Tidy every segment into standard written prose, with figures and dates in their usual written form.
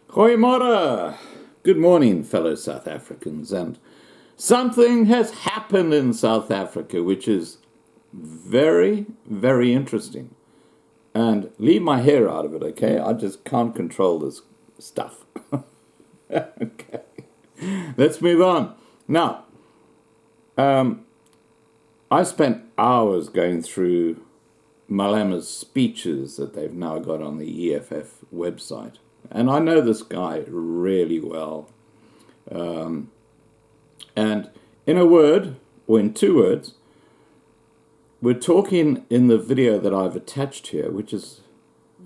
Goeiemorgen. Good morning, fellow South Africans. And something has happened in South Africa which is very, very interesting. And leave my hair out of it, okay? I just can't control this stuff. Okay. Let's move on. Now, I spent hours going through Malema's speeches that they've now got on the EFF website. And I know this guy really well. And in a word, or in two words, we're talking in the video that I've attached here, which is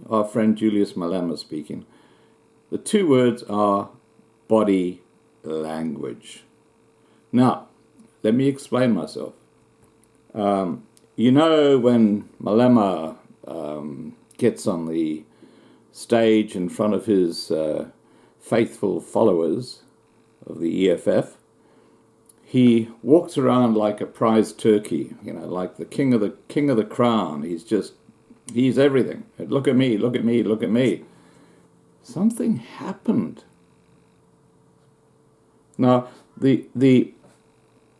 our friend Julius Malema speaking. The two words are body language. Now, let me explain myself. You know, when Malema gets on the stage in front of his faithful followers of the EFF, he walks around like a prize turkey, you know, like the king of the crown. He's everything. Look at me, look at me, look at me. Something happened. Now, the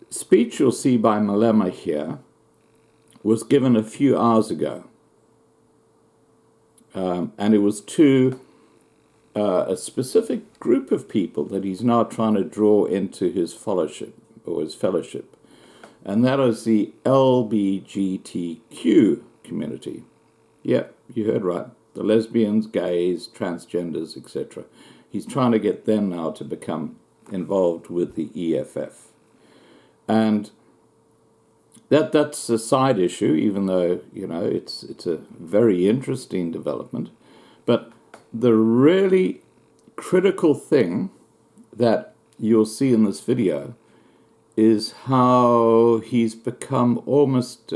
speech you'll see by Malema here was given a few hours ago. And it was to a specific group of people that he's now trying to draw into his fellowship, and that is the LGBTQ community. Yeah, you heard right. The lesbians, gays, transgenders, etc. He's trying to get them now to become involved with the EFF. And that's a side issue, even though, you know, it's a very interesting development. But the really critical thing that you'll see in this video is how he's become almost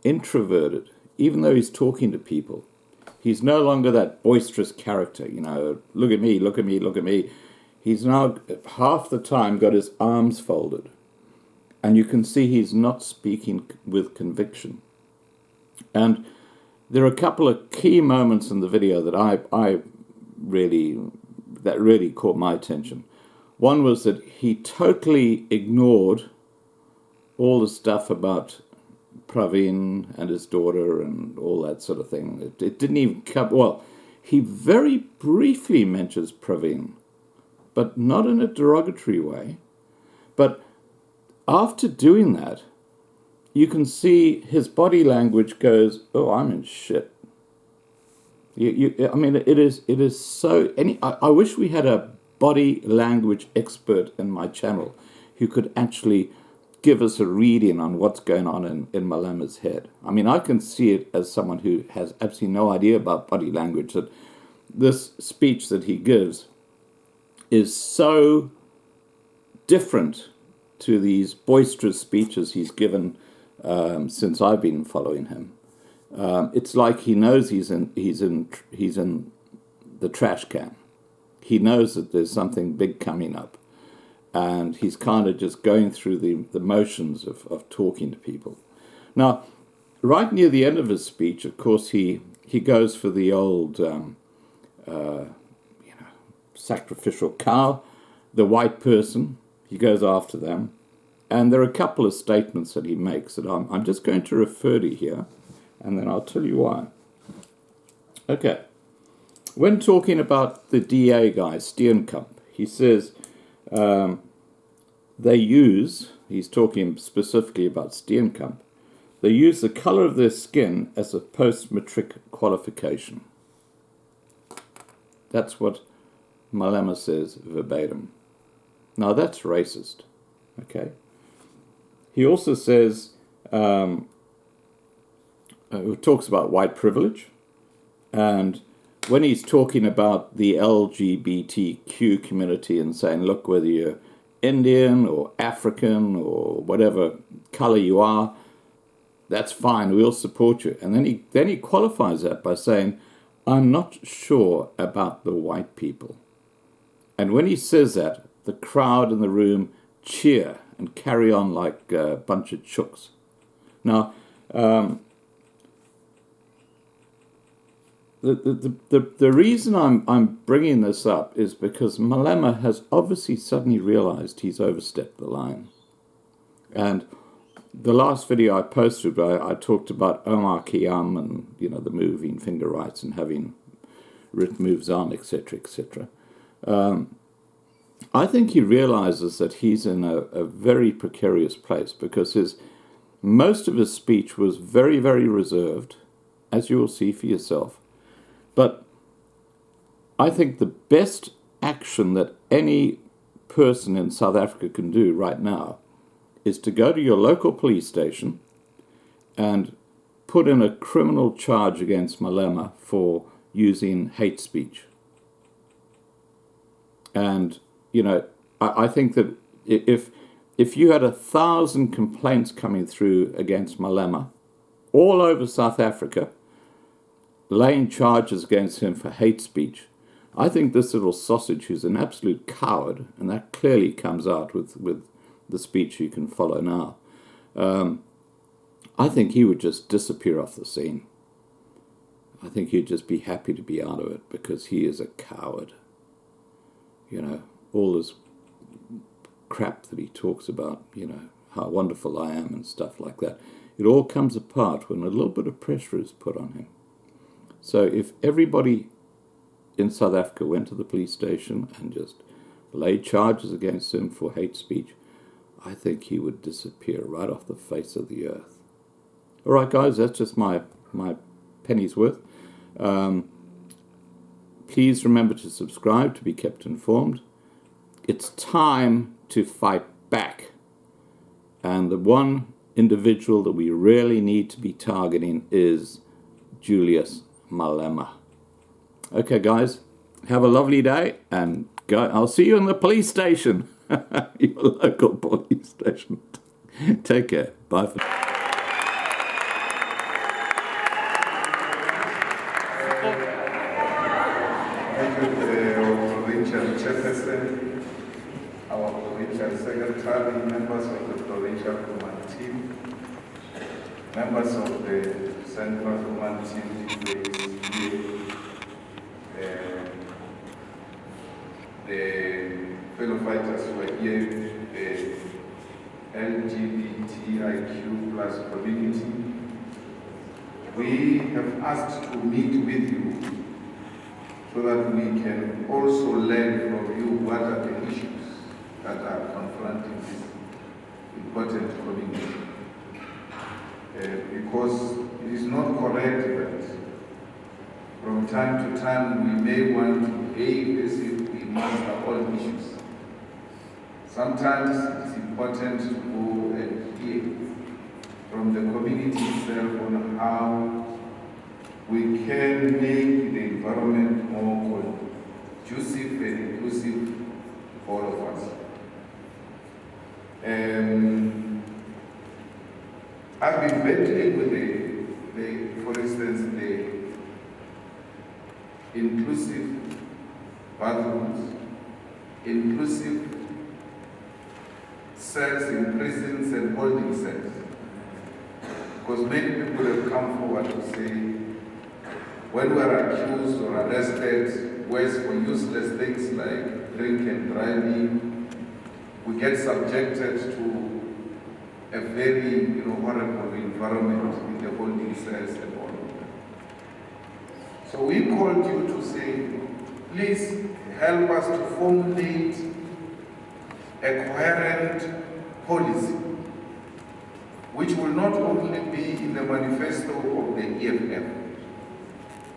introverted, even though he's talking to people. He's no longer that boisterous character, you know, look at me, look at me, look at me. He's now half the time got his arms folded. And you can see he's not speaking with conviction. And there are a couple of key moments in the video that really caught my attention. One was that he totally ignored all the stuff about Praveen and his daughter and all that sort of thing. It didn't even come. Well, he very briefly mentions Praveen, but not in a derogatory way. But after doing that, you can see his body language goes, oh, I'm in shit. I mean, it is so... I wish we had a body language expert in my channel who could actually give us a reading on what's going on in Malema's head. I mean, I can see it as someone who has absolutely no idea about body language, that this speech that he gives is so different to these boisterous speeches he's given since I've been following him. It's like he knows he's in the trash can. He knows that there's something big coming up, and he's kind of just going through the motions of talking to people. Now, right near the end of his speech, of course, he goes for the old sacrificial cow, the white person. He goes after them. And there are a couple of statements that he makes that I'm just going to refer to here, and then I'll tell you why. Okay. When talking about the DA guy, Steenkamp, he says he's talking specifically about Steenkamp, they use the color of their skin as a post-matric qualification. That's what Malema says verbatim. Now, that's racist, okay? He also says, talks about white privilege, and when he's talking about the LGBTQ community and saying, look, whether you're Indian or African or whatever color you are, that's fine, we'll support you. And then he qualifies that by saying, I'm not sure about the white people. And when he says that, the crowd in the room cheer and carry on like a bunch of chooks. Now, the reason I'm bringing this up is because Malema has obviously suddenly realized he's overstepped the line. And the last video I posted, I talked about Omar Khayyam and, you know, the moving finger rights and having written moves on, etc., etc. I think he realizes that he's in a very precarious place because most of his speech was very, very reserved, as you will see for yourself. But I think the best action that any person in South Africa can do right now is to go to your local police station and put in a criminal charge against Malema for using hate speech. And, you know, I think that if you had 1,000 complaints coming through against Malema all over South Africa, laying charges against him for hate speech, I think this little sausage, who's an absolute coward, and that clearly comes out with the speech you can follow now, I think he would just disappear off the scene. I think he'd just be happy to be out of it because he is a coward. You know, all this crap that he talks about, you know, how wonderful I am and stuff like that, it all comes apart when a little bit of pressure is put on him. So if everybody in South Africa went to the police station and just laid charges against him for hate speech, I think he would disappear right off the face of the earth. All right, guys, that's just my penny's worth. Please remember to subscribe to be kept informed. It's time to fight back. And the one individual that we really need to be targeting is Julius Malema. Okay, guys, have a lovely day, and I'll see you in the police station, your local police station. Take care. Bye for now. Thank you, our provincial chairperson, our provincial secretary, members of the provincial command team, members of the central command team, the fellow fighters who are here, the LGBTIQ plus community. We have asked to meet with you so that we can also learn from you what are the issues that are confronting this important community. Because it is not correct that from time to time we may want to behave as if we master all issues. Sometimes it's important to go and hear from the community itself on how we can make the environment more conducive and inclusive for all of us. I've been battling with for instance, the inclusive bathrooms, inclusive cells in prisons and holding cells. Because many people have come forward to say, when we are accused or arrested, whereas for useless things like drink and driving, we get subjected to a very horrible environment in the holding cells and all of that. So we called you to say, please help us to formulate a coherent policy which will not only be in the manifesto of the EFF,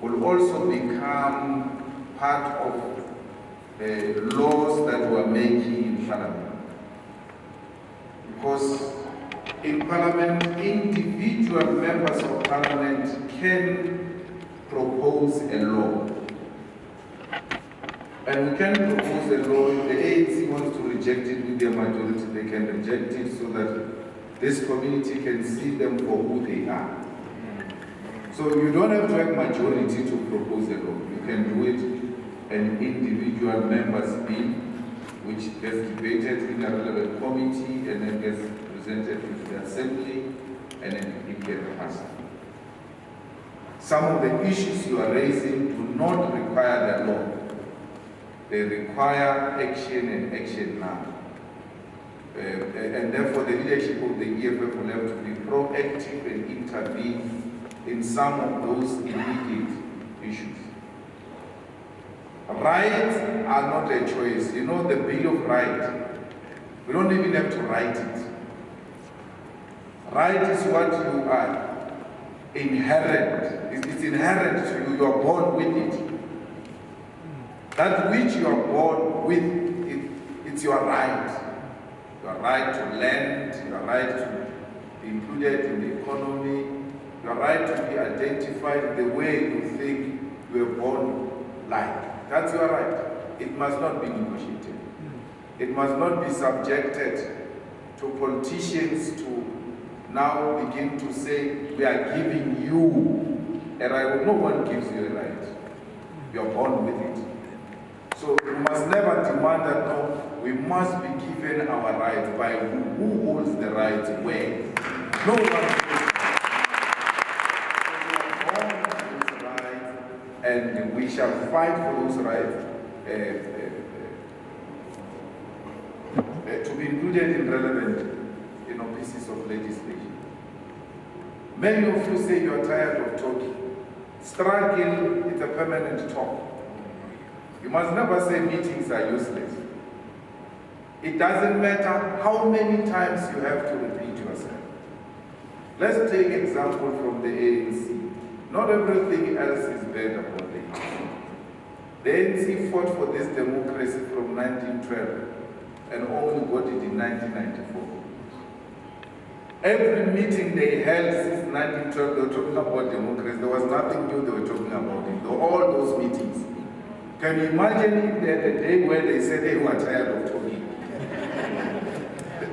will also become part of the laws that we are making in Parliament. Because in Parliament, individual members of Parliament can propose a law. And we can propose a law. If the ANC wants to reject it with their majority, they can reject it so that this community can see them for who they are. So you don't have to have majority to propose a law. You can do it an individual member's bill, which gets debated in a relevant committee and then gets presented to the assembly and then it gets passed. some of the issues you are raising do not require the law. They require action and action now. And therefore the leadership of the EFF will have to be proactive and intervene in some of those immediate issues. Rights are not a choice. You know the Bill of Rights. We don't even have to write it. Right is what you are inherent. It's inherent to you. You are born with it. That which you are born with, it's your right. Your right to land, your right to be included in the economy, your right to be identified the way you think you were born like. That's your right. It must not be negotiated. It must not be subjected to politicians to now begin to say, we are giving you a right. No one gives you a right. You are born with it. So we must never demand that, no, we must be given our rights by who holds the rights where. No one holds those rights, and we shall fight for those rights to be included in relevant pieces of legislation. Many of you say you are tired of talking. Struggle is a permanent talk. You must never say meetings are useless. It doesn't matter how many times you have to repeat yourself. Let's take example from the ANC. Not everything else is bad about the ANC. The ANC fought for this democracy from 1912 and only got it in 1994. Every meeting they held since 1912, they were talking about democracy. There was nothing new they were talking about it. All those meetings. Can you imagine if they had a day where they said they were tired of talking?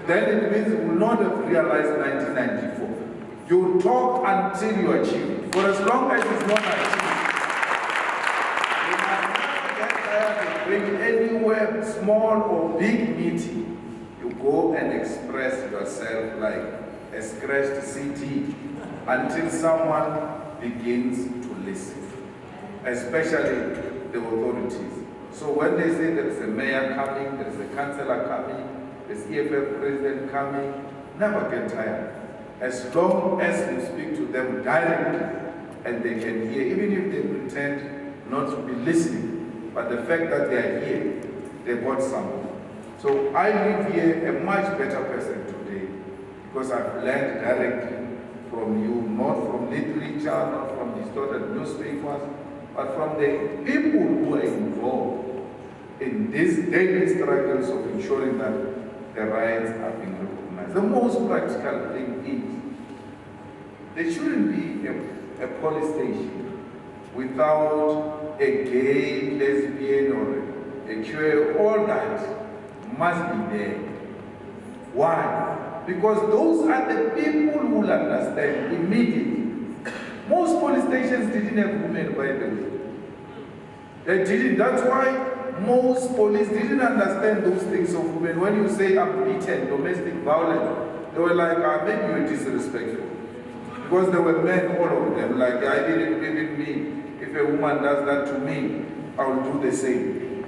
Then it means we will not have realized 1994. You talk until you achieve it. For as long as it's not achieved, you must not get tired of bringing anywhere, small or big meeting. You go and express yourself like a scratched CD until someone begins to listen, especially the authorities. So when they say there is a mayor coming, there is a councillor coming, there's EFF president coming, never get tired. As long as you speak to them directly and they can hear, even if they pretend not to be listening, but the fact that they are here, they got something. So I live here a much better person today because I've learned directly from you, not from literature, not from distorted newspapers, but from the people who are involved in these daily struggles of ensuring that the rights are being recognized. The most practical thing is there shouldn't be a police station without a gay, lesbian, or a queer. All that must be there. Why? Because those are the people who will understand immediately. Most police stations didn't have women, by the way. They didn't. That's why most police didn't understand those things of women. When you say I'm beaten, domestic violence, they were like, maybe you're disrespectful. Because there were men, all of them, like, I didn't believe me. If a woman does that to me, I will do the same.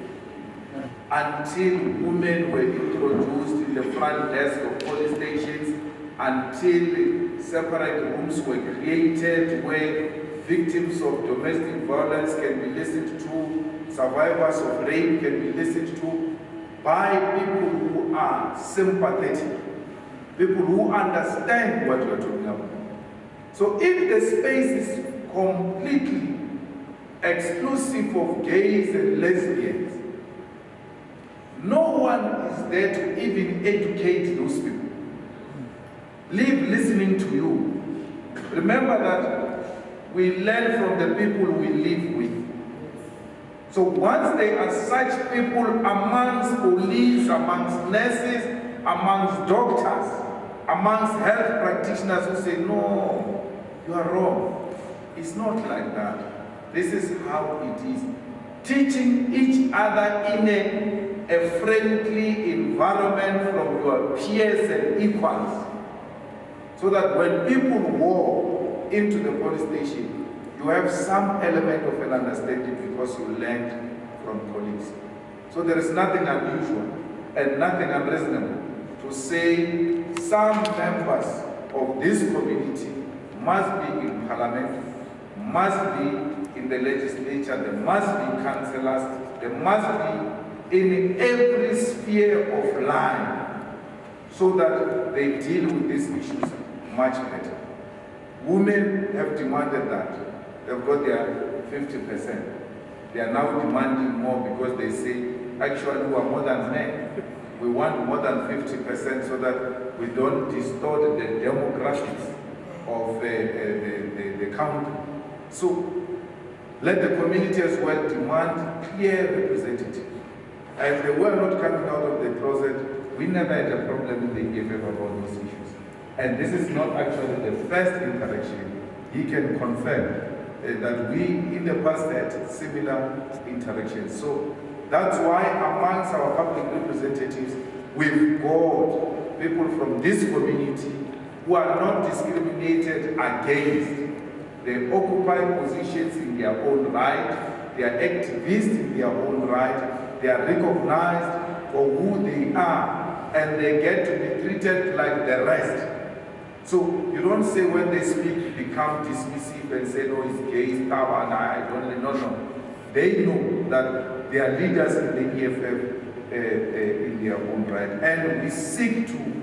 Until women were introduced in the front desk of police stations, until separate rooms were created where victims of domestic violence can be listened to, survivors of rape can be listened to by people who are sympathetic, people who understand what you are talking about. So if the space is completely exclusive of gays and lesbians, no one is there to even educate those people. Leave listening to you. Remember that we learn from the people we live with. So once there are such people amongst police, amongst nurses, amongst doctors, amongst health practitioners who say, no, you are wrong. It's not like that. This is how it is. Teaching each other in a friendly environment from your peers and equals. So that when people walk into the police station, you have some element of an understanding because you learned from colleagues. So there is nothing unusual and nothing unreasonable to say some members of this community must be in parliament, must be in the legislature, there must be councillors, there must be in every sphere of life so that they deal with these issues much better. Women have demanded that. They've got their 50%. They are now demanding more because they say, actually, we are more than men. We want more than 50% so that we don't distort the demographics of the country. So let the community as well demand clear representatives. And they were not coming out of the closet. We never had a problem in the EFF about those issues. And this is not actually the first interaction. He can confirm that we in the past had similar interactions. So that's why amongst our public representatives, we've got people from this community who are not discriminated against. They occupy positions in their own right, they are activists in their own right, they are recognized for who they are, and they get to be treated like the rest. So you don't say when they speak, become dismissive and say, no, it's gay, stuff, and I don't know. No. They know that they are leaders in the EFF in their own right. And we seek to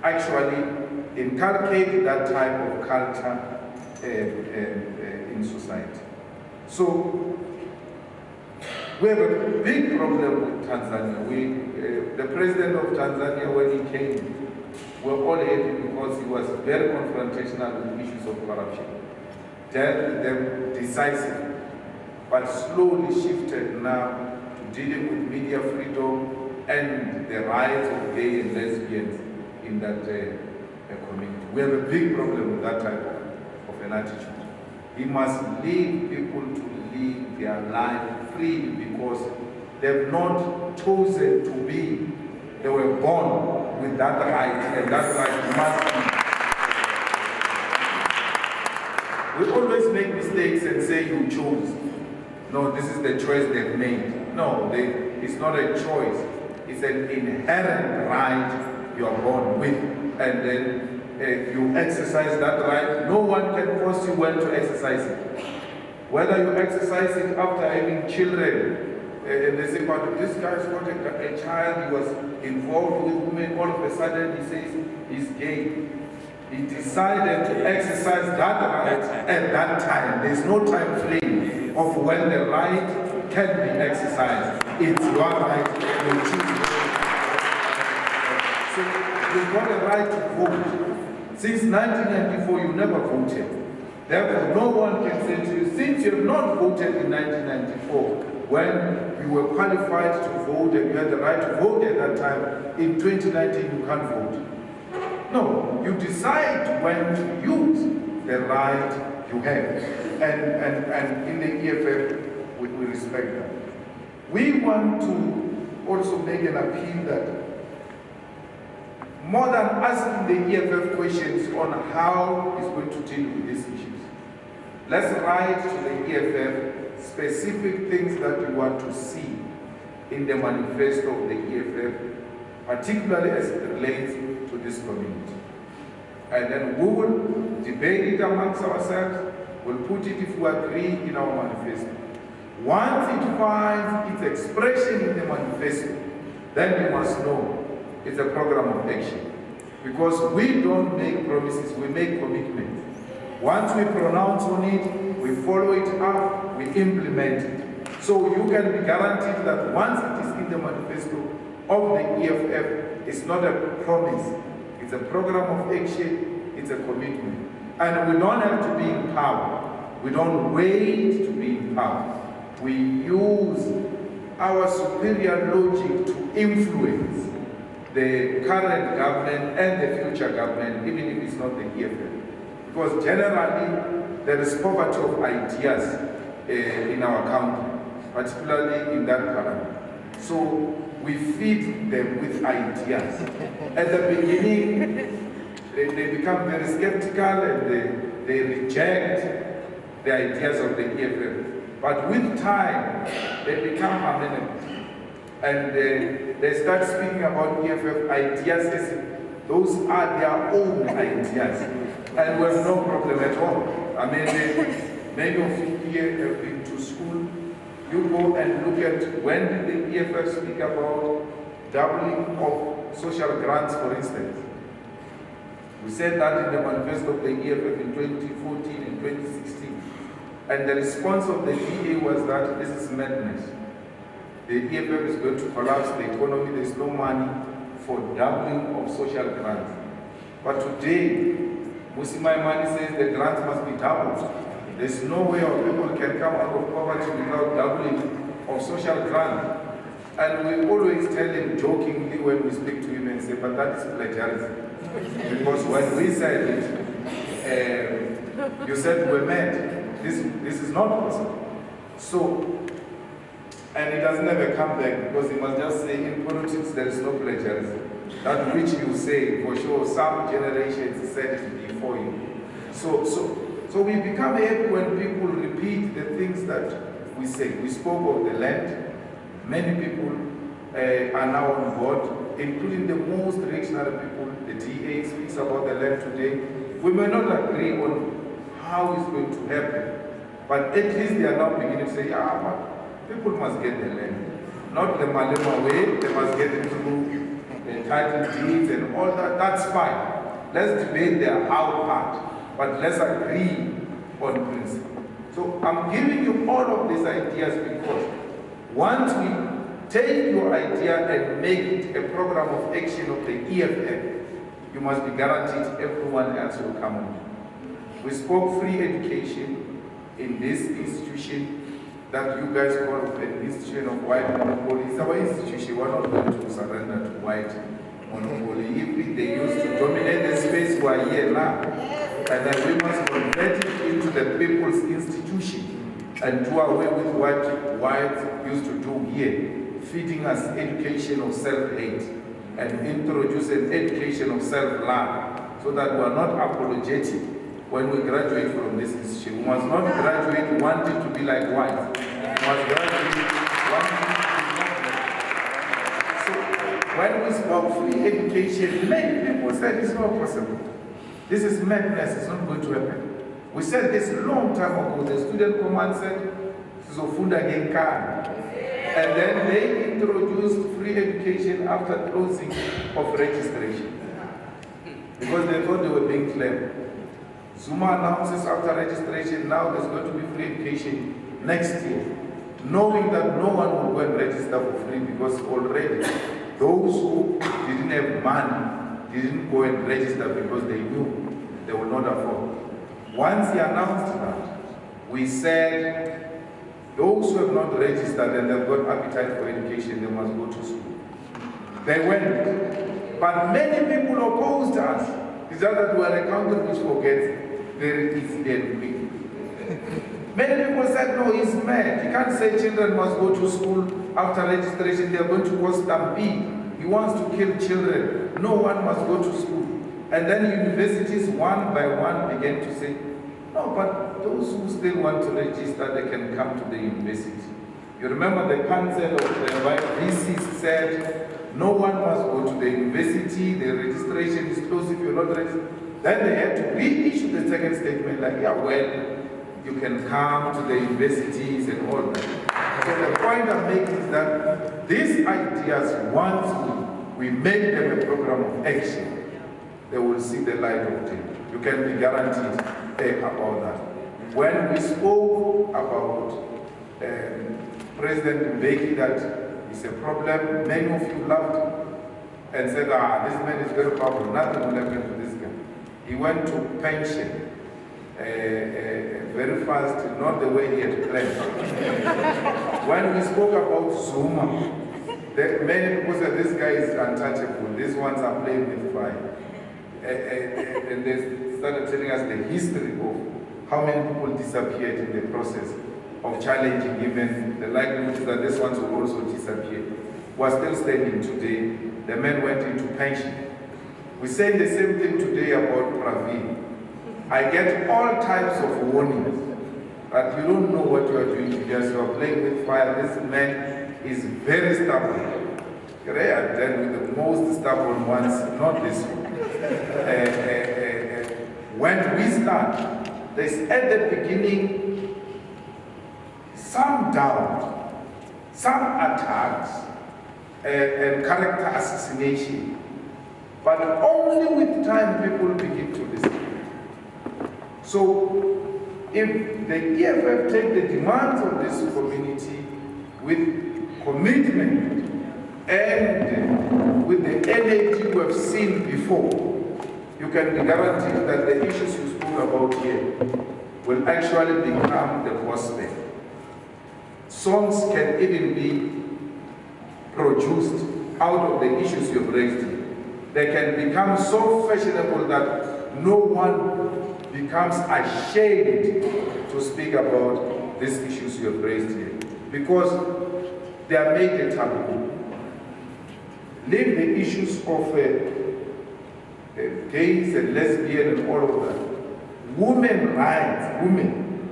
actually inculcate that type of culture in society. So we have a big problem with Tanzania. The president of Tanzania, when he came, we were all happy because he was very confrontational with issues of corruption, dealt with them decisively, but slowly shifted now to dealing with media freedom and the rights of gay and lesbians in that community. We have a big problem with that type of an attitude. He must lead people to live their life freely because they've not chosen to be. They were born with that right, and that right must be. We always make mistakes and say you chose. No, this is the choice they've made. No, it's not a choice. It's an inherent right you are born with. And then you exercise that right. No one can force you when to exercise it. Whether you exercise it after having children, and they say, but this guy's got a child, he was involved with women, all of a sudden he says he's gay. He decided to exercise that right at that time. There's no time frame of when the right can be exercised. It's your right, you choose. So you've got a right to vote. Since 1994, you never voted. Therefore, no one can say to you, since you have not voted in 1994, when you were qualified to vote and you had the right to vote at that time, in 2019 you can't vote. No, you decide when to use the right you have. And in the EFF, we respect that. We want to also make an appeal that more than asking the EFF questions on how it's going to deal with these issues, let's write to the EFF specific things that we want to see in the manifesto of the EFF, particularly as it relates to this community. And then we will debate it amongst ourselves, we'll put it if we agree in our manifesto. Once it finds its expression in the manifesto, then you must know it's a program of action. Because we don't make promises, we make commitments. Once we pronounce on it, we follow it up, we implement it. So you can be guaranteed that once it is in the manifesto of the EFF, it's not a promise, it's a program of action, it's a commitment. And we don't have to be in power. We don't wait to be in power. We use our superior logic to influence the current government and the future government, even if it's not the EFF. Because generally, there is poverty of ideas in our country, particularly in that parliament. So we feed them with ideas. At the beginning, they become very skeptical and they reject the ideas of the EFF. But with time, they become amenable. And they start speaking about EFF ideas as those are their own ideas. And we have no problem at all. I mean, many of you here have been to school. You go and look at when did the EFF speak about doubling of social grants, for instance. We said that in the manifesto of the EFF in 2014 and 2016. And the response of the DA was that this is madness. The EFF is going to collapse the economy. There is no money for doubling of social grants. But today, Musimaimani says the grants must be doubled. There's no way our people can come out of poverty without doubling of social grant. And we always tell him jokingly when we speak to him and say, but that is plagiarism. Because when we said it, you said we're mad. This is not possible. So, and he doesn't ever come back because he must just say in politics there is no plagiarism. That which you say, for sure, some generations said it before you. So we become happy when people repeat the things that we say. We spoke of the land. Many people are now on board, including the most reactionary people. The DA speaks about the land today. We may not agree on how it's going to happen, but at least they are now beginning to say, yeah, but people must get the land. Not the Malema way, they must get it through the title deeds and all that. That's fine. Let's debate their how part, but let's agree on principle. So I'm giving you all of these ideas because once we take your idea and make it a program of action of the EFF, you must be guaranteed everyone else will come on. We spoke free education in this institution that you guys call an institution of white monopoly. It's our institution. We're not going to surrender to white monopoly. If they used to dominate the space, we are here now. And then we must convert it into the people's institution and do away with what whites used to do here, feeding us education of self-hate and introduce an education of self-love so that we are not apologetic when we graduate from this institution. We must not graduate wanting to be like whites. We must graduate wanting to be like. So when we spoke free education, many people said it's not possible. This is madness, it's not going to happen. We said this a long time ago. The student command said, Zofunda Genkan. And then they introduced free education after closing of registration. Because they thought they were being clever. Zuma announces after registration, now there's going to be free education next year. Knowing that no one will go and register for free because already those who didn't have money didn't go and register because they knew they would not afford. Once he announced that, we said those who have not registered and have got appetite for education, they must go to school. They went. But many people opposed us. It's just that we are a country which forgets very easily and quickly. Many people said, no, he's mad. He can't say children must go to school after registration. They are going to cause stampede. He wants to kill children. No one must go to school. And then universities, one by one, began to say, no, but those who still want to register, they can come to the university. You remember the council of the VCs said, no one must go to the university, the registration is closed if you're not registered. Then they had to reissue the second statement like, yeah, well, you can come to the universities and all that. So the point I'm making is that these ideas, once we make them a program of action, they will see the light of day. You can be guaranteed about that. When we spoke about President Mbeki, that is a problem, many of you laughed and said, this man is very powerful, nothing will happen to this guy. He went to pension very fast, not the way he had planned. When we spoke about Zuma, many people said this guy is untouchable, these ones are playing with fire. And they started telling us the history of how many people disappeared in the process of challenging him, and the likelihood is that this ones will also disappear. We're still standing today. The man went into pension. We say the same thing today about Praveen. I get all types of warnings that you don't know what you are doing because you are playing with fire. This man is very stubborn. I have dealt with the most stubborn ones, not this one. When we start, there's at the beginning some doubt, some attacks, and character assassination. But only with time people begin to listen. So, if the EFF take the demands of this community with commitment and with the energy we have seen before, you can be guaranteed that the issues you spoke about here will actually become the gospel. Songs can even be produced out of the issues you've raised here. They can become so fashionable that no one becomes ashamed to speak about these issues you have raised here. Because they are made a taboo. Leave the issues of gays and lesbians and all of that. Women rights, women,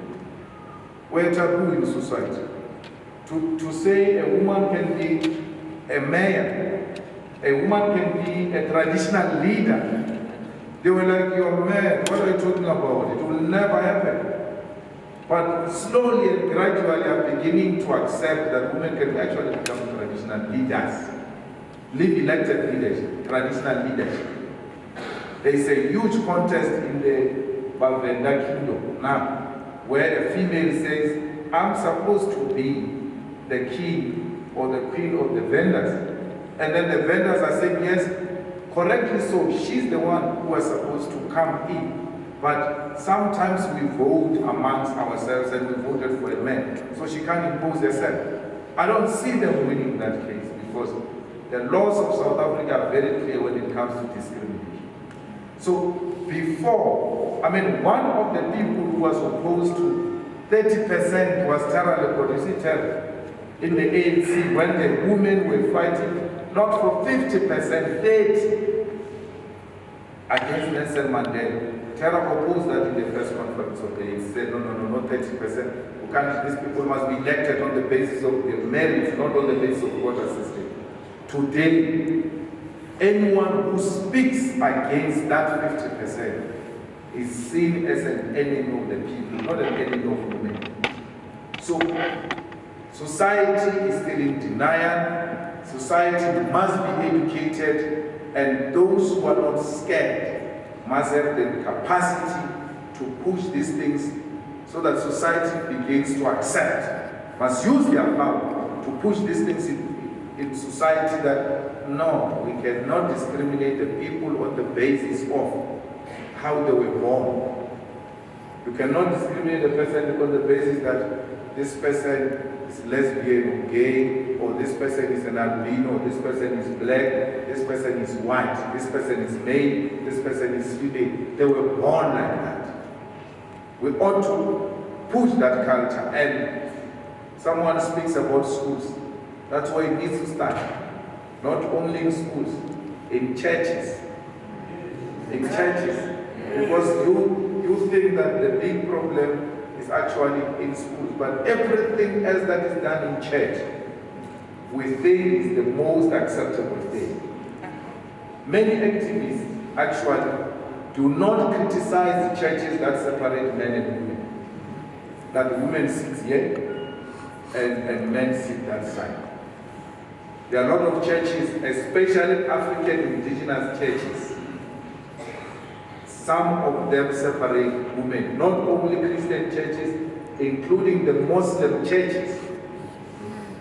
were taboo in society. To say a woman can be a mayor, a woman can be a traditional leader, they were like, you're mad, what are you talking about? It will never happen. But slowly and gradually are beginning to accept that women can actually become traditional leaders. Leave elected leadership, traditional leadership. There is a huge contest in the Bavenda kingdom now, where a female says, I'm supposed to be the king or the queen of the vendors. And then the vendors are saying, yes, correctly so, she's the one who was supposed to come in. But sometimes we vote amongst ourselves and we voted for a man, so she can't impose herself. I don't see them winning that case because the laws of South Africa are very clear when it comes to discrimination. So before, one of the people who was opposed to 30% was Tara Leopold. You see Tara in the ANC when the women were fighting not for 50%, 30% against Nelson Mandela. Tara opposed that in the first conference of the ANC. Said, no, not 30%. We can't, these people must be elected on the basis of their merits, not on the basis of quota system. Today, anyone who speaks against that 50% is seen as an enemy of the people, not an enemy of women. So, society is still in denial. Society must be educated, and those who are not scared must have the capacity to push these things so that society begins to accept, must use their power to push these things in society that no, we cannot discriminate the people on the basis of how they were born. You cannot discriminate a person on the basis that this person is lesbian or gay, or this person is an albino, or this person is black, this person is white, this person is male, this person is female. They were born like that. We ought to push that culture. And someone speaks about schools. That's where it needs to start. Not only in schools, in churches. In churches. Because you think that the big problem is actually in schools, but everything else that is done in church, we think is the most acceptable thing. Many activists actually do not criticize the churches that separate men and women. That women sit here and men sit that side. There are a lot of churches, especially African indigenous churches. Some of them separate women, not only Christian churches, including the Muslim churches.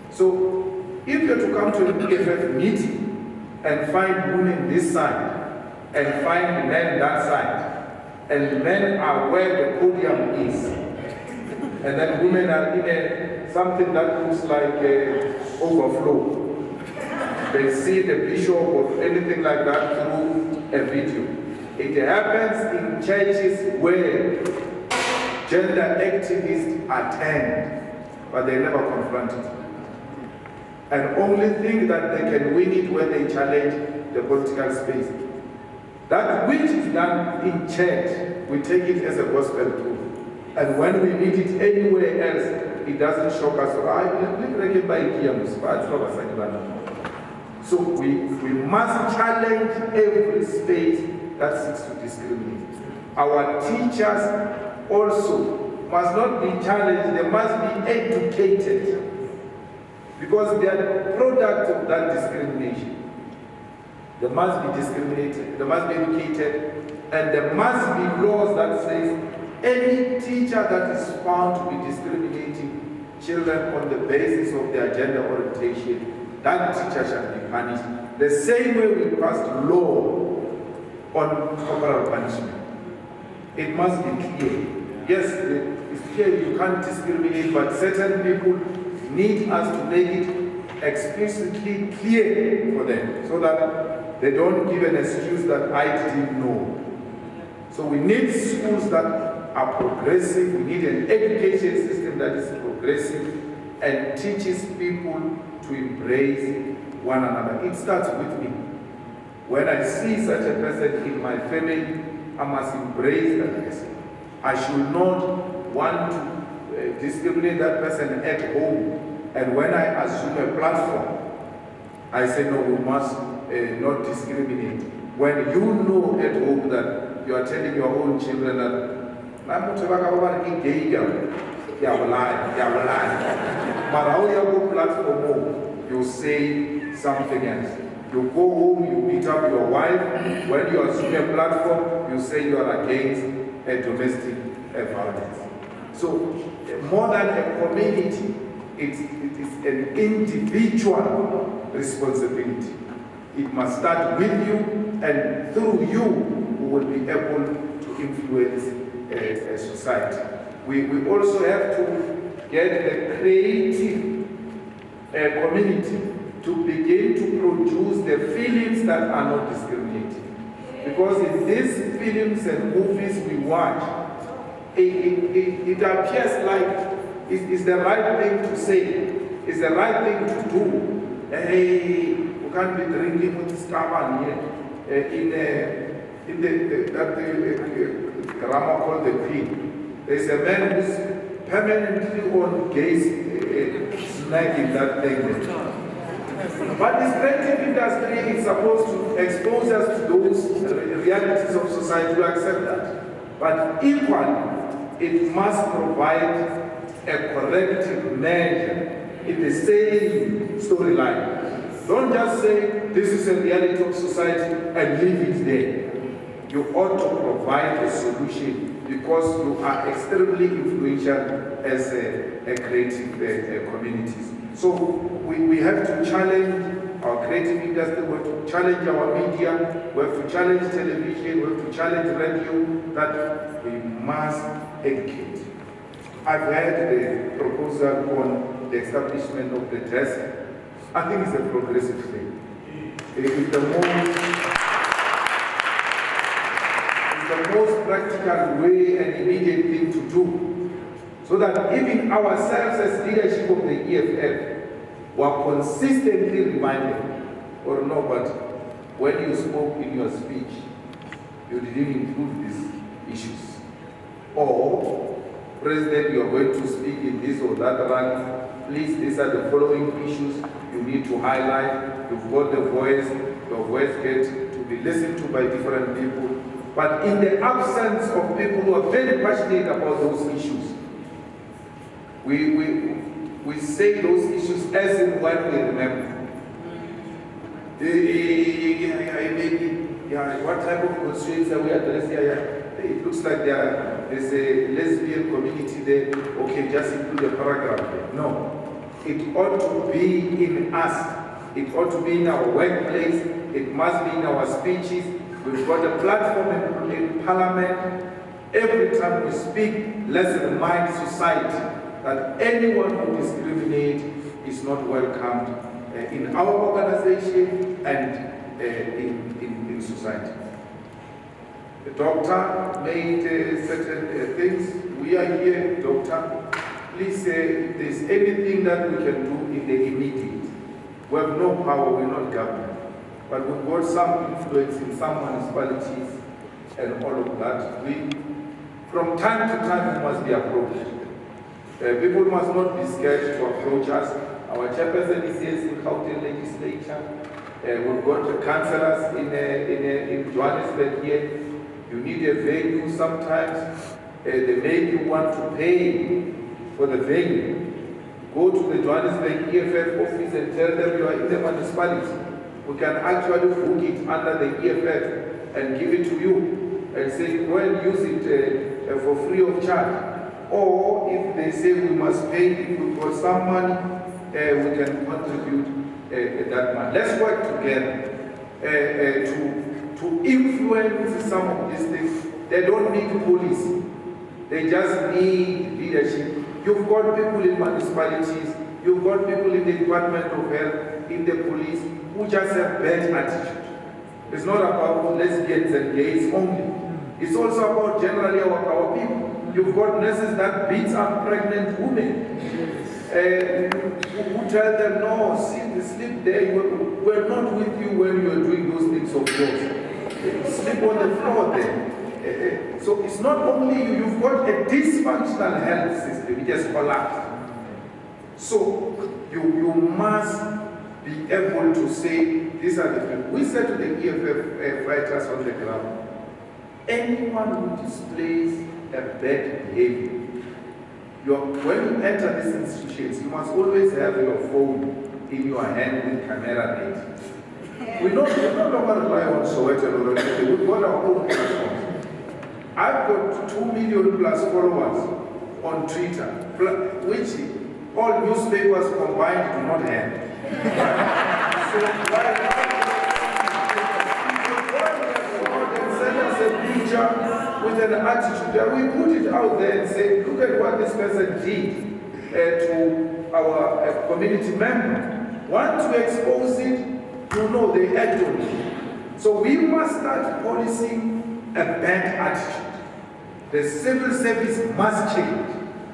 So, if you're to come to an EFF meeting and find women this side, and find men that side, and men are where the podium is, and then women are in something that looks like overflow. They see the bishop or anything like that through a video. It happens in churches where gender activists attend, but they never confront it. And only think that they can win it when they challenge the political space. That which is done in church, we take it as a gospel truth. And when we meet it anywhere else, it doesn't shock us. So we must challenge every space that seeks to discriminate. Our teachers also must not be challenged, they must be educated, because they are the product of that discrimination. They must be discriminated, they must be educated, and there must be laws that says any teacher that is found to be discriminating children on the basis of their gender orientation, that teacher shall be punished. The same way we passed law on corporal punishment. It must be clear. Yes, it's clear you can't discriminate, but certain people need us to make it explicitly clear for them, so that they don't give an excuse that I didn't know. So we need schools that are progressive, we need an education system that is progressive and teaches people to embrace one another. It starts with me. When I see such a person in my family, I must embrace that person. I should not want to discriminate that person at home. And when I assume a platform, I say, no, we must not discriminate. When you know at home that you are telling your own children that but how you go platform home, you say something else. You go home, you beat up your wife. When you assume a platform, you say you are against domestic violence. So, more than a community, it is an individual responsibility. It must start with you, and through you, we will be able to influence a society. We also have to get a creative community to begin to produce the films that are not discriminating. Because in these films and movies we watch, it appears like it's the right thing to say, it's the right thing to do. Hey, we can't be drinking with this carbon here. In the drama called The Queen, there's a man who's permanently on gays snagging that thing. But this creative industry is supposed to expose us to those realities of society. We accept that. But equally, it must provide a corrective measure in the same storyline. Don't just say, this is a reality of society and leave it there. You ought to provide a solution, because you are extremely influential as a creative communities. So we have to challenge our creative industry, we have to challenge our media, we have to challenge television, we have to challenge radio, that we must educate. I've heard the proposal on the establishment of the desk. I think it's a progressive thing. It's the most practical way and immediate thing to do, so that even ourselves as leadership of the EFF were consistently reminded, or no, but when you spoke in your speech, you didn't include these issues. Or, President, you are going to speak in this or that rally. Please, these are the following issues you need to highlight. You've got the voice, your voice gets to be listened to by different people. But in the absence of people who are very passionate about those issues, we say those issues as and when we remember. What type of constraints are we addressing? It looks like there's a lesbian community there. Okay, just include a paragraph there. No. It ought to be in us. It ought to be in our workplace. It must be in our speeches. We've got a platform in Parliament. Every time we speak, let's remind society that anyone who discriminates is not welcomed in our organization and in society. The doctor made certain things. We are here, doctor. Please say if there's anything that we can do in the immediate. We have no power, we're not government. But we've got some influence in some municipalities and all of that. We from time to time we must be approached. People must not be scared to approach us. Our chairperson is here in Gauteng legislature. We've got councillors in Johannesburg here. You need a venue sometimes. They make you want to pay for the venue. Go to the Johannesburg EFF office and tell them you are in the municipality. We can actually book it under the EFF and give it to you and say, go and use it for free of charge. Or if they say we must pay, if we've got some money, we can contribute that money. Let's work together to influence some of these things. They don't need police. They just need leadership. You've got people in municipalities, you've got people in the Department of Health, in the police, who just have bad attitude. It's not about lesbians and gays only. It's also about generally our people. You've got nurses that beat up pregnant women. Who tell them, no, sleep there, we're not with you when you're doing those things of yours. Sleep on the floor there. So it's not only you, you've got a dysfunctional health system, it has collapsed. So you must be able to say, these are the people. We said to the EFF fighters on the ground, anyone who displays a bad behavior, when you enter these institutions, you must always have your phone in your hand with camera ready. We don't rely on Soweto or anything. We've got our own platforms. I've got 2 million plus followers on Twitter, which all newspapers combined do not have. So send us a picture with an attitude that we put it out there and say, look at what this person did to our community member. Once we expose it, you know they act on it. So we must start policing a bad attitude. The civil service must change.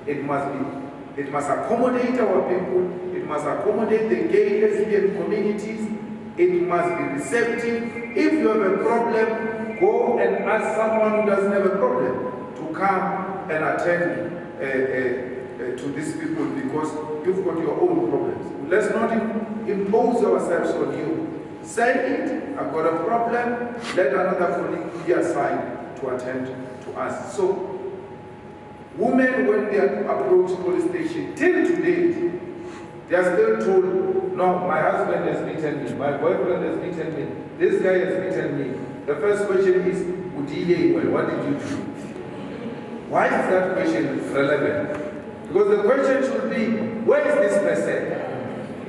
It must accommodate our people. It must accommodate the gay, lesbian communities. It must be receptive. If you have a problem, go and ask someone who doesn't have a problem to come and attend to these people because you've got your own problems. Let's not impose ourselves on you. Say it, I've got a problem, let another colleague be assigned to attend to us. So, women, when they approach police station, till today, they are still told, no, my husband has beaten me, my boyfriend has beaten me, this guy has beaten me. The first question is, what did you do? Why is that question relevant? Because the question should be, where is this person?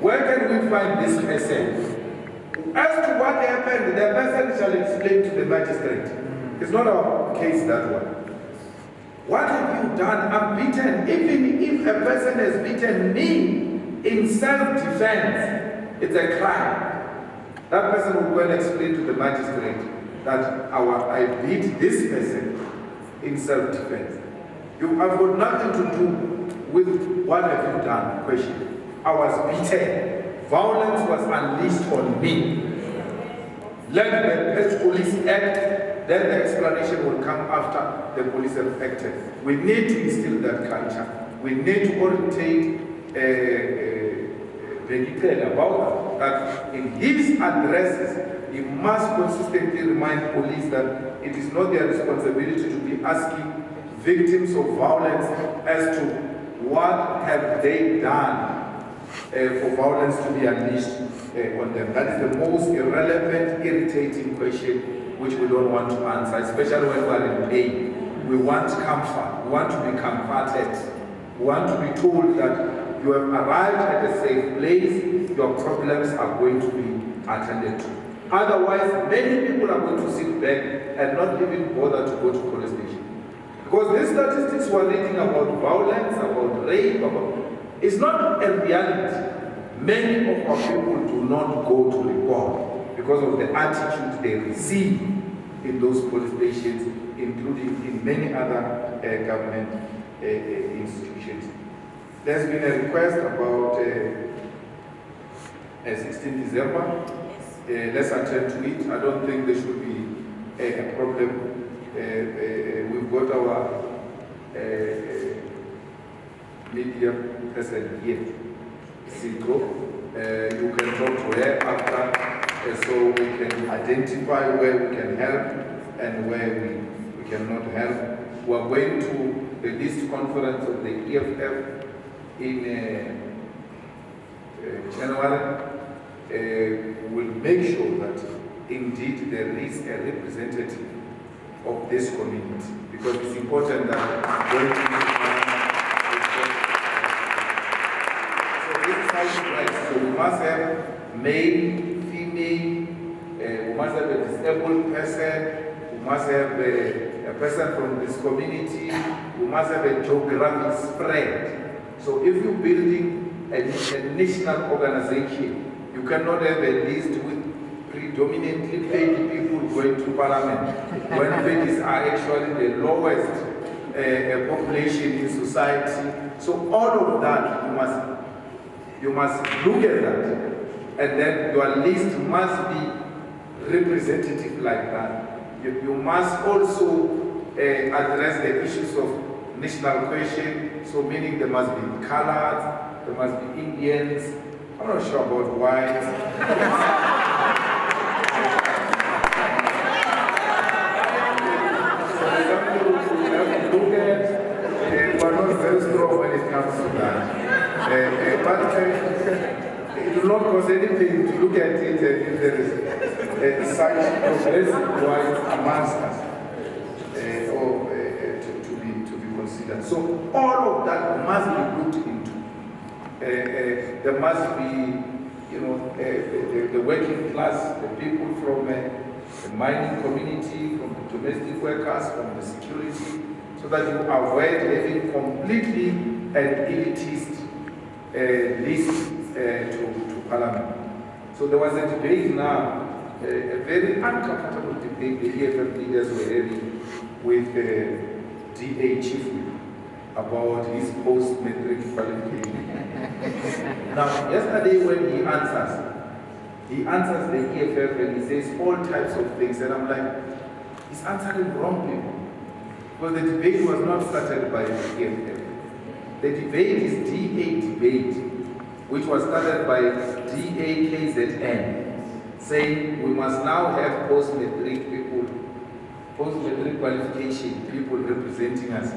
Where can we find this person? As to what happened, the person shall explain to the magistrate. It's not our case, that one. What have you done? I'm beaten. Even if a person has beaten me in self-defense, it's a crime. That person will go and explain to the magistrate that I beat this person in self-defense. I've got nothing to do with what have you done question. I was beaten. Violence was unleashed on me. Let the police act, then the explanation will come after the police have acted. We need to instill that culture. We need to orientate about that in his addresses, he must consistently remind police that it is not their responsibility to be asking victims of violence as to what have they done for violence to be unleashed on them. That is the most irrelevant, irritating question which we don't want to answer, especially when we are in pain. We want comfort. We want to be comforted. We want to be told that you have arrived at a safe place, your problems are going to be attended to. Otherwise, many people are going to sit back and not even bother to go to police station. Because these statistics we're reading about violence, about rape, it's not a reality. Many of our people do not go to report because of the attitude they receive in those police stations, including in many other government institutions. There's been a request about 16 December. Let's attend to it. I don't think there should be a problem. We've got our media person here, Siko. You can talk to her after, so we can identify where we can help and where we cannot help. We are going to the list conference of the EFF in January. We'll make sure that indeed there is a representative of this community, because it's important that when so we must have male, female, we must have a disabled person, we must have a person from this community, we must have a geographic spread. So if you're building a national organization, you cannot have a list with predominantly paid people going to parliament, when ladies are actually the lowest population in society. So all of that, you must look at that, and then your list must be representative like that. You must also address the issues of national question, so meaning there must be colors, there must be Indians, I'm not sure about whites. We're not very strong when it comes to that. But it will not cause anything to look at it if there is such progressive whites amongst us, or to be considered. So all of that must be looked into. There must be, the working class, the people from the mining community, from the domestic workers, from the security, so that you avoid having completely an elitist list to Parliament. So there was a debate now, a very uncomfortable debate the EFF leaders were having with the DA chief about his post-matric qualification. Now, yesterday when he answers the EFF and he says all types of things, and I'm like, he's answering wrong people. Because the debate was not started by the EFF. The debate is DA debate, which was started by DAKZN, saying we must now have post-matric people, post-matric qualification people representing us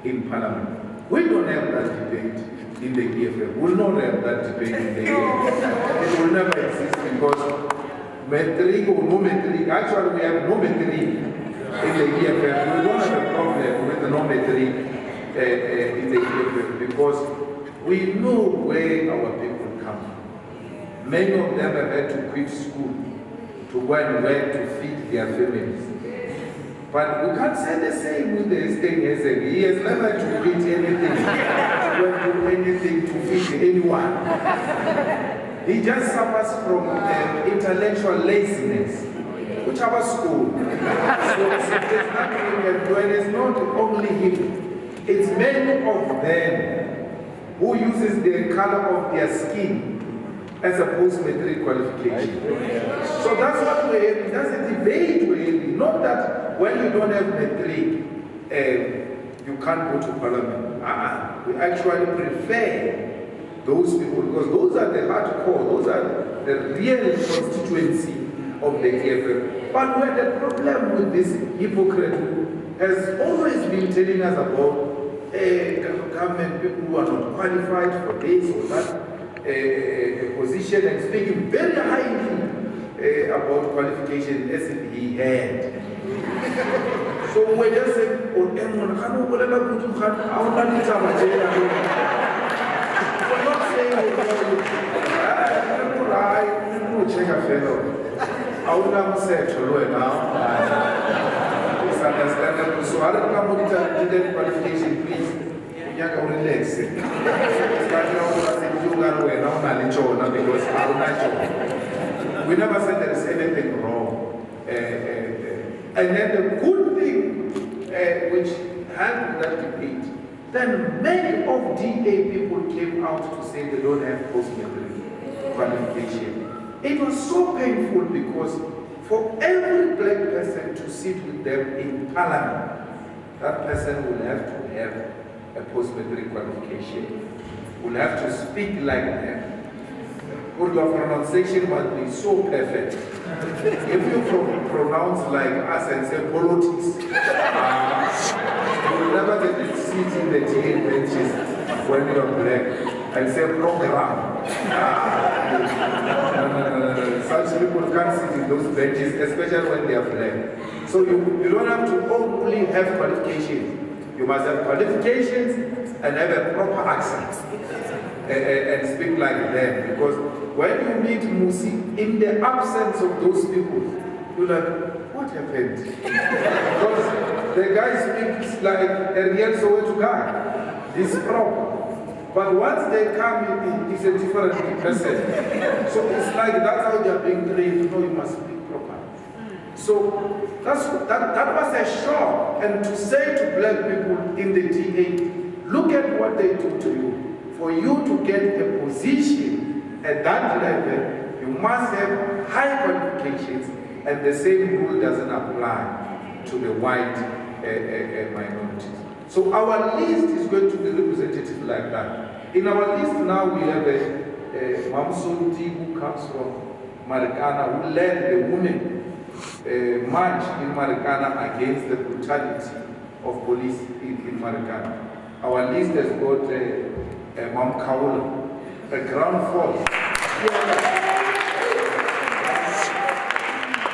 in Parliament. We don't have that debate in the EFF. We will not have that debate in the EFF. It will never exist because metric or no metric, actually we have no metric in the EFF. We don't have a problem with the no metric in the EFF because we know where our people come from. Many of them have had to quit school to go and work to feed their families. But we can't say the same with the state as he has never to quit anything, to do anything to feed anyone. He just suffers from intellectual laziness, which our school. So there's nothing we can do, and it's not only him. It's many of them who uses the color of their skin as a post-matric qualification. So that's what we're having. That's a debate we're having. Not that when you don't have matric, you can't go to parliament. We actually prefer those people because those are the hardcore, those are the real constituency of the EFF. But we had a problem with this hypocrite who has always been telling us about government people who are not qualified for this or that position and speaking very highly about qualification as if he had. So we're just saying, we're not saying check a fellow. I would have said to now. It's understandable. So I don't know what did qualification, please. Relax. We never said there is anything wrong. And then the good thing which helped that debate, then many of DA people came out to say they don't have post-matric qualification. It was so painful because for every black person to sit with them in parliament, that person will have to have a post-matric qualification. We'll have to speak like them. Your pronunciation must be so perfect. If you pronounce like us and say politics, you will never get a seat in the TA benches when you're black and say program. No. Such people can't sit in those benches, especially when they are black. So you don't have to only have qualifications. You must have qualifications and have a proper accent and speak like them. Because when you meet Musi, in the absence of those people, you're like, what happened? Because the guy speaks like a real Soweto guy. He's proper. But once they come, he's a different person. So it's like that's how they're being trained. You know, you must speak proper. So that was a shock. And to say to black people in the DA, look at what they do to you. For you to get a position at that level, you must have high qualifications, and the same rule doesn't apply to the white minorities. So our list is going to be representative like that. In our list now we have a Mamsoti who comes from Marikana, who led the women march in Marikana against the brutality of police in Marikana. Our list has got Mam Kaula, a ground force.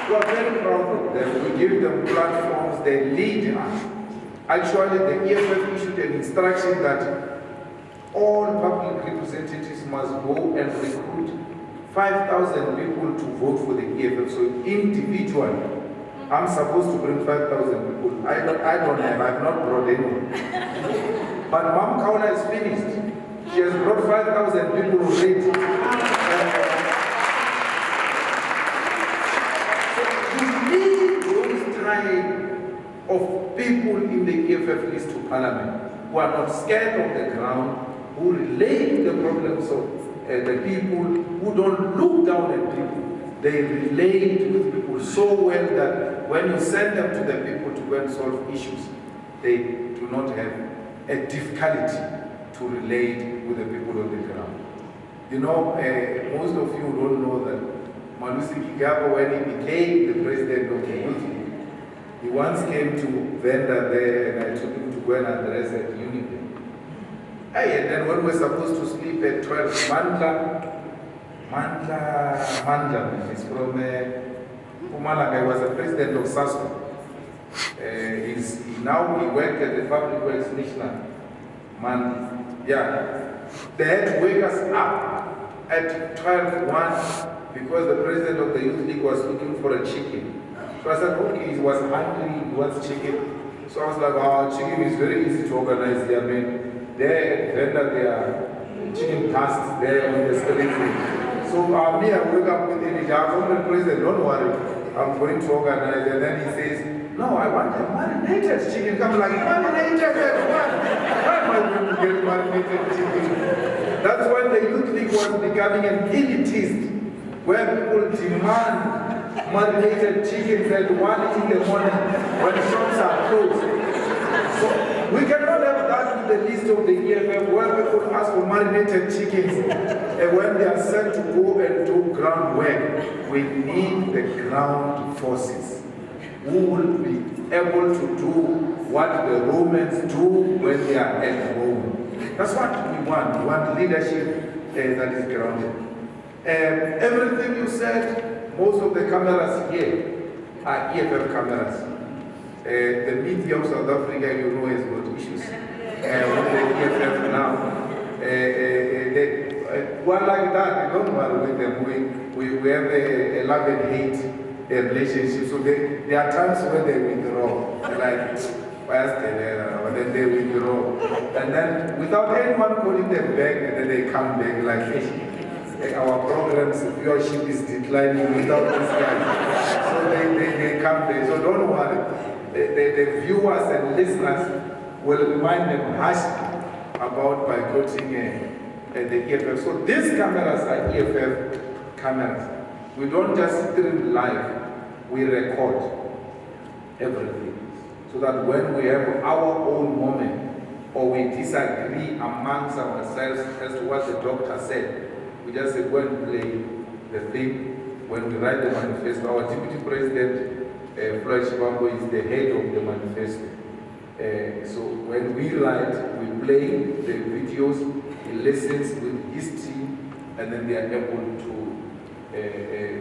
We are very proud of them. We give them platforms, they lead us. Actually, the EFF issued an instruction that all public representatives must go and recruit 5,000 people to vote for the EFF. So individually, I'm supposed to bring 5,000 people. I don't have, I've not brought anyone. But Mam Kaula is finished. She has brought 5,000 people already. So you need those kind of people in the EFF list to Parliament who are not scared of the ground, who relate the problems of the people, who don't look down at people. They relate with people so well that when you send them to the people to go and solve issues, they do not have a difficulty to relate with the people on the ground. You know, most of you don't know that Malusi Kigabo, when he became the president of the youth league, he once came to Venda there and I took him to go and address at Union. Hey, and then when we're supposed to sleep at 12, Mandla is from Pumalanga. He was the president of SASCO. Now he worked at the Public Works National. They had to wake us up at 12:01 because the president of the youth league was looking for a chicken. So I said, okay, he was hungry, he wants chicken. So I was like, oh, chicken is very easy to organize here, man. There, there are chicken casts there on the street. So me, I wake up with him, I told the president, don't worry, I'm going to organize. And then he says, no, I want a marinated chicken. I'm like, marinated what? Why am I going to get marinated chicken? That's when the youth league was becoming an elitist, where people demand marinated chickens at 1 in the morning when shops are closed. So we cannot have that with the list of the EFF where people ask for marinated chickens and when they are sent to go and do ground work. We need the ground forces who will be able to do what the Romans do when they are at home. That's what we want. We want leadership that is grounded. Everything you said, most of the cameras here are EFF cameras. The media of South Africa, you know, has got issues. With the EFF now. One like that, we don't worry with them. We have a love-and-hate relationship. So there are times when they withdraw. They're like, but then they withdraw. And then without anyone calling them back, and then they come back like, hey, our programs, viewership is declining without these guys. So they come back. So don't worry. The viewers and listeners will remind them harshly about boycotting the EFF. So these cameras are EFF cameras. We don't just stream live, we record everything. So that when we have our own moment, or we disagree amongst ourselves as to what the doctor said, we just say, go and play the thing. When we write the manifesto, our deputy president, Floyd Shibambo, is the head of the manifesto. So when we write, we play the videos, he listens with his team, and then they are able to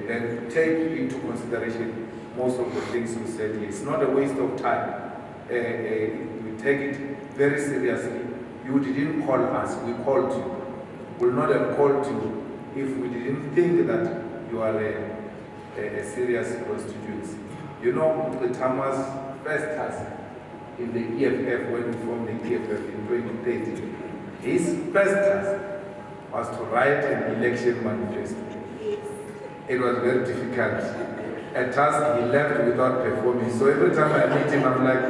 then take into consideration most of the things we said here. It's not a waste of time. We take it very seriously. You didn't call us, we called you. We would not have called you if we didn't think that you are a serious constituency. You know, the Thomas first task in the EFF, when we formed the EFF in 2013, his first task was to write an election manifesto. It was very difficult. A task he left without performing. So every time I meet him, I'm like,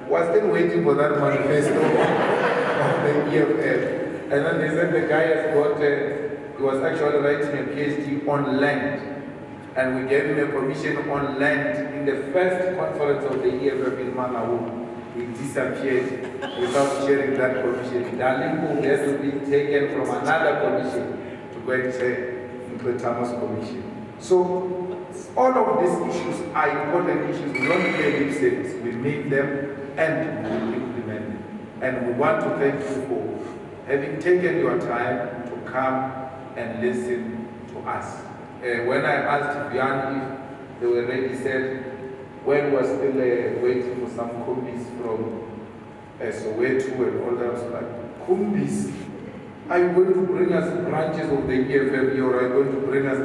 we're still waiting for that manifesto of the EFF. And then they said the guy has got, he was actually writing a PhD on land. And we gave him a commission on land in the first conference of the EFF in Mangaung. He disappeared without sharing that commission. Dalingo has to be taken from another commission to go and chair the Thomas Commission. So, all of these issues are important issues. We don't play lip service. We meet them and we implement them. And we want to thank you for having taken your time to come and listen to us. When I asked Vian if they were ready, he said, when we were still waiting for some copies from Soweto and all that, I was like, Kumbis, are you going to bring us branches of the EFF, or are you going to bring us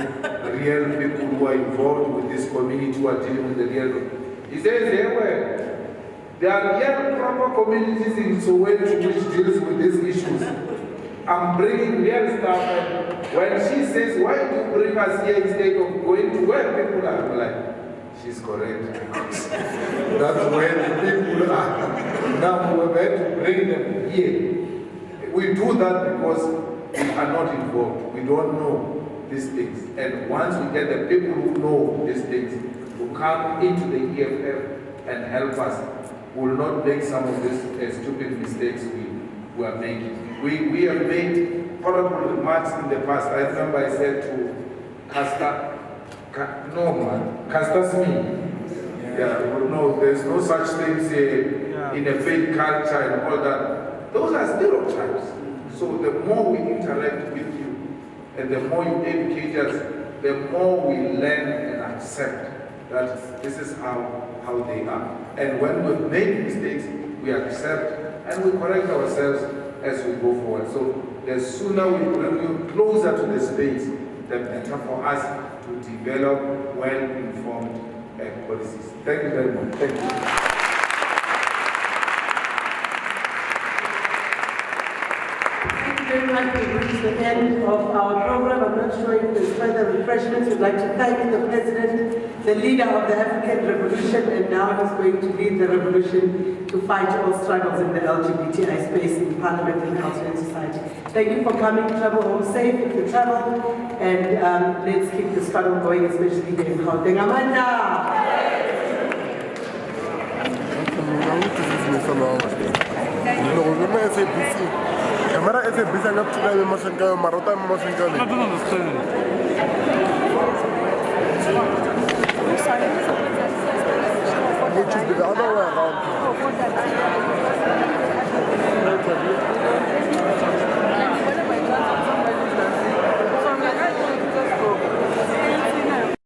real people who are involved with this community, who are dealing with the real? He says, there are real proper communities in Soweto which deals with these issues. I'm bringing real stuff, and when she says, why do you bring us here instead of going to where people are? I'm like, she's correct. That's where the people are. Now we're going to bring them here. We do that because we are not involved. We don't know these things. And once we get the people who know these things to come into the EFF and help us, we will not make some of these stupid mistakes we are making. We have made horrible remarks in the past. I remember I said to Castor Smith, no, there's no such things in a faith culture and all that. Those are stereotypes. So the more we interact with you and the more you educate us, the more we learn and accept that this is how they are. And when we make mistakes, we accept and we correct ourselves as we go forward. So the sooner we bring you closer to the space, the better for us to develop well-informed policies. Thank you very much. Thank you. Very much. We've reached the end of our program. I'm not sure if there's further refreshments. We'd like to thank the President, the leader of the African Revolution, and now he's going to lead the revolution to fight all struggles in the LGBTI space in Parliament and elsewhere in society. Thank you for coming. Travel home safe if you travel, and let's keep the struggle going, especially here in Gauteng. Amanda! Camera ese bisa ngap chika me masan ka marota me masan ka.